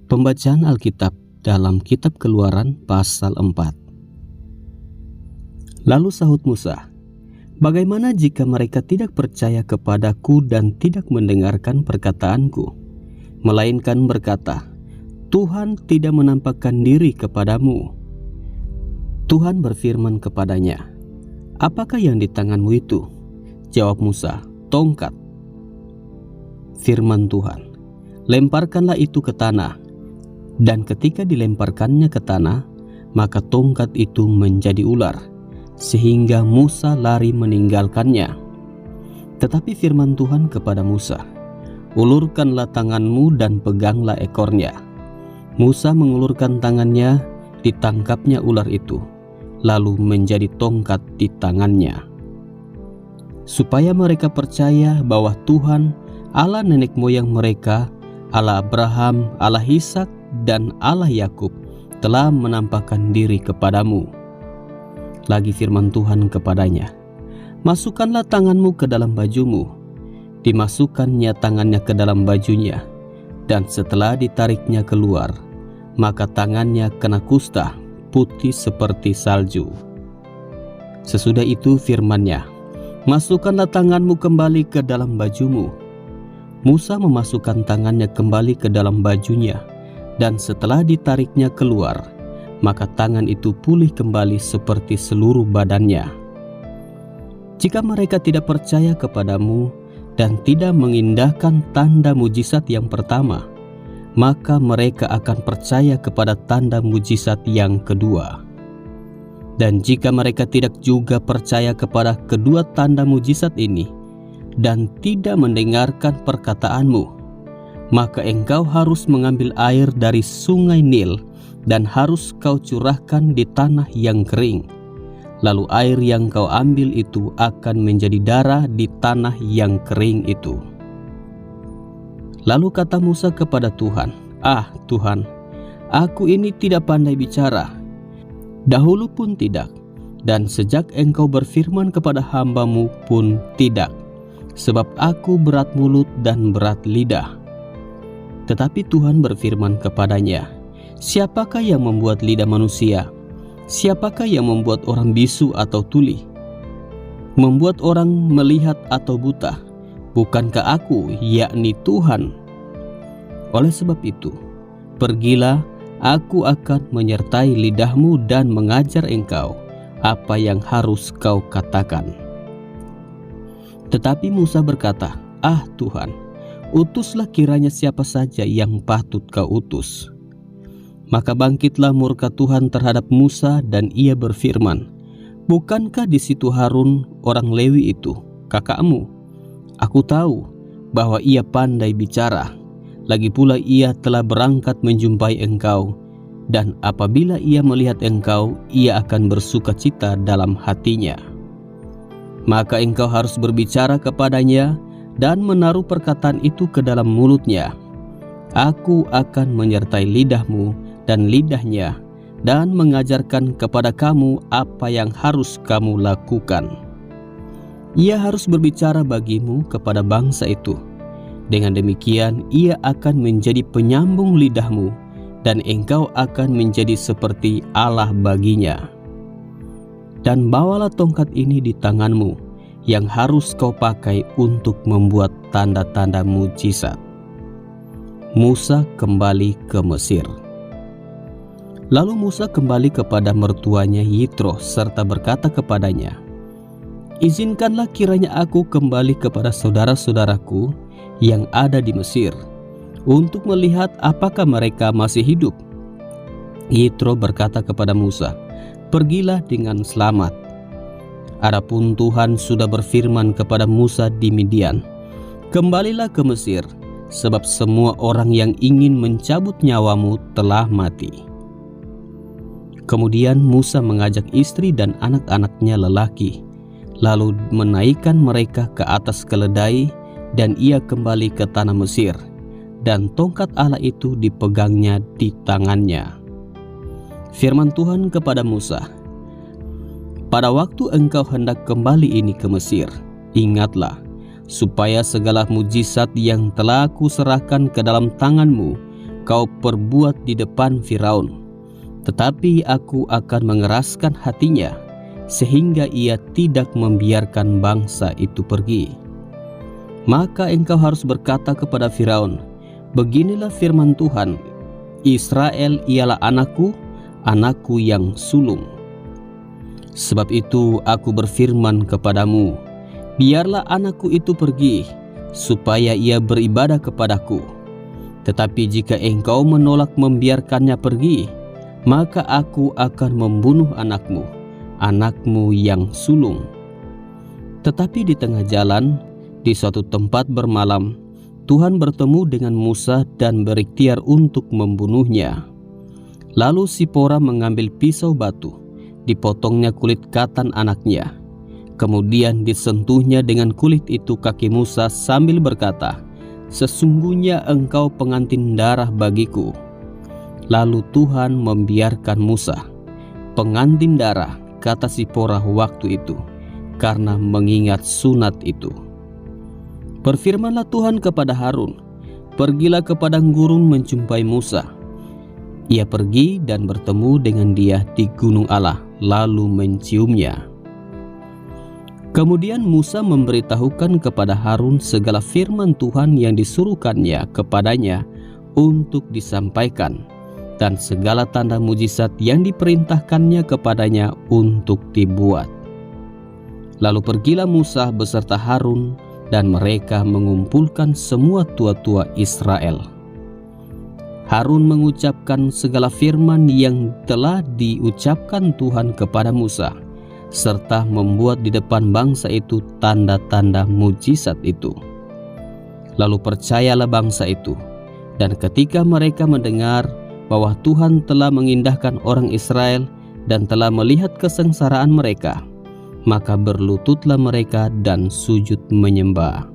Pembacaan Alkitab dalam Kitab Keluaran pasal 4. Lalu sahut Musa, "Bagaimana jika mereka tidak percaya kepadaku dan tidak mendengarkan perkataanku, melainkan berkata, 'Tuhan tidak menampakkan diri kepadamu'?" Tuhan berfirman kepadanya, "Apakah yang di tanganmu itu?" Jawab Musa, "Tongkat." Firman Tuhan, "Lemparkanlah itu ke tanah." Dan ketika dilemparkannya ke tanah, maka tongkat itu menjadi ular, sehingga Musa lari meninggalkannya. Tetapi firman Tuhan kepada Musa, "Ulurkanlah tanganmu dan peganglah ekornya." Musa mengulurkan tangannya, ditangkapnya ular itu, lalu menjadi tongkat di tangannya. Supaya mereka percaya bahwa Tuhan, Allah nenek moyang mereka, Allah Abraham, Allah Ishak, dan Allah Yakub telah menampakkan diri kepadamu. Lagi firman Tuhan kepadanya, "Masukkanlah tanganmu ke dalam bajumu." Dimasukkannya tangannya ke dalam bajunya, dan setelah ditariknya keluar, maka tangannya kena kusta, putih seperti salju. Sesudah itu firman-Nya, "Masukkanlah tanganmu kembali ke dalam bajumu." Musa memasukkan tangannya kembali ke dalam bajunya, dan setelah ditariknya keluar, maka tangan itu pulih kembali seperti seluruh badannya. Jika mereka tidak percaya kepadamu dan tidak mengindahkan tanda mujizat yang pertama, maka mereka akan percaya kepada tanda mujizat yang kedua. Dan jika mereka tidak juga percaya kepada kedua tanda mujizat ini dan tidak mendengarkan perkataanmu, maka engkau harus mengambil air dari sungai Nil dan harus kau curahkan di tanah yang kering. Lalu air yang kau ambil itu akan menjadi darah di tanah yang kering itu. Lalu kata Musa kepada Tuhan, "Ah Tuhan, aku ini tidak pandai bicara. Dahulu pun tidak, dan sejak engkau berfirman kepada hamba-Mu pun tidak, sebab aku berat mulut dan berat lidah." Tetapi Tuhan berfirman kepadanya, "Siapakah yang membuat lidah manusia? Siapakah yang membuat orang bisu atau tuli? Membuat orang melihat atau buta? Bukankah aku, yakni Tuhan? Oleh sebab itu, pergilah, aku akan menyertai lidahmu dan mengajar engkau apa yang harus kau katakan." Tetapi Musa berkata, "Ah Tuhan, utuslah kiranya siapa saja yang patut kau utus." Maka bangkitlah murka Tuhan terhadap Musa dan ia berfirman, "Bukankah di situ Harun orang Lewi itu, kakakmu? Aku tahu bahwa ia pandai bicara. Lagi pula ia telah berangkat menjumpai engkau, dan apabila ia melihat engkau, ia akan bersuka cita dalam hatinya. Maka engkau harus berbicara kepadanya dan menaruh perkataan itu ke dalam mulutnya. Aku akan menyertai lidahmu dan lidahnya, dan mengajarkan kepada kamu apa yang harus kamu lakukan. Ia harus berbicara bagimu kepada bangsa itu. Dengan demikian ia akan menjadi penyambung lidahmu, dan engkau akan menjadi seperti Allah baginya. Dan bawalah tongkat ini di tanganmu, yang harus kau pakai untuk membuat tanda-tanda mujizat." Musa kembali ke Mesir. Lalu Musa kembali kepada mertuanya Yitro serta berkata kepadanya, "Izinkanlah kiranya aku kembali kepada saudara-saudaraku yang ada di Mesir, untuk melihat apakah mereka masih hidup." Yitro berkata kepada Musa, "Pergilah dengan selamat. Adapun Tuhan sudah berfirman kepada Musa di Midian, 'Kembalilah ke Mesir, sebab semua orang yang ingin mencabut nyawamu telah mati.'" Kemudian Musa mengajak istri dan anak-anaknya lelaki, lalu menaikkan mereka ke atas keledai, dan ia kembali ke tanah Mesir, dan tongkat Allah itu dipegangnya di tangannya. Firman Tuhan kepada Musa, "Pada waktu engkau hendak kembali ini ke Mesir, ingatlah, supaya segala mujizat yang telah aku serahkan ke dalam tanganmu engkau perbuat di depan Firaun, tetapi aku akan mengeraskan hatinya sehingga ia tidak membiarkan bangsa itu pergi. Maka engkau harus berkata kepada Firaun, beginilah firman Tuhan, Israel ialah anakku, anakku yang sulung. Sebab itu aku berfirman kepadamu, biarlah anakku itu pergi, supaya ia beribadah kepadaku. Tetapi jika engkau menolak membiarkannya pergi, maka aku akan membunuh anakmu, anakmu yang sulung. Tetapi di tengah jalan, di suatu tempat bermalam, Tuhan bertemu dengan Musa dan berikhtiar untuk membunuhnya. Lalu Sipora mengambil pisau batu, dipotongnya kulit katan anaknya. Kemudian disentuhnya dengan kulit itu kaki Musa sambil berkata, sesungguhnya engkau pengantin darah bagiku. Lalu Tuhan membiarkan Musa, pengantin darah, kata Sipora waktu itu, karena mengingat sunat itu. Berfirmanlah Tuhan kepada Harun, pergilah ke padang gurun menjumpai Musa. Ia pergi dan bertemu dengan dia di gunung Allah, lalu menciumnya. Kemudian Musa memberitahukan kepada Harun segala firman Tuhan yang disuruhkannya kepadanya untuk disampaikan, dan segala tanda mujizat yang diperintahkannya kepadanya untuk dibuat. Lalu pergilah Musa beserta Harun, dan mereka mengumpulkan semua tua-tua Israel. Harun mengucapkan segala firman yang telah diucapkan Tuhan kepada Musa, serta membuat di depan bangsa itu tanda-tanda mujizat itu. Lalu percayalah bangsa itu, dan ketika mereka mendengar bahwa Tuhan telah mengindahkan orang Israel dan telah melihat kesengsaraan mereka, maka berlututlah mereka dan sujud menyembah.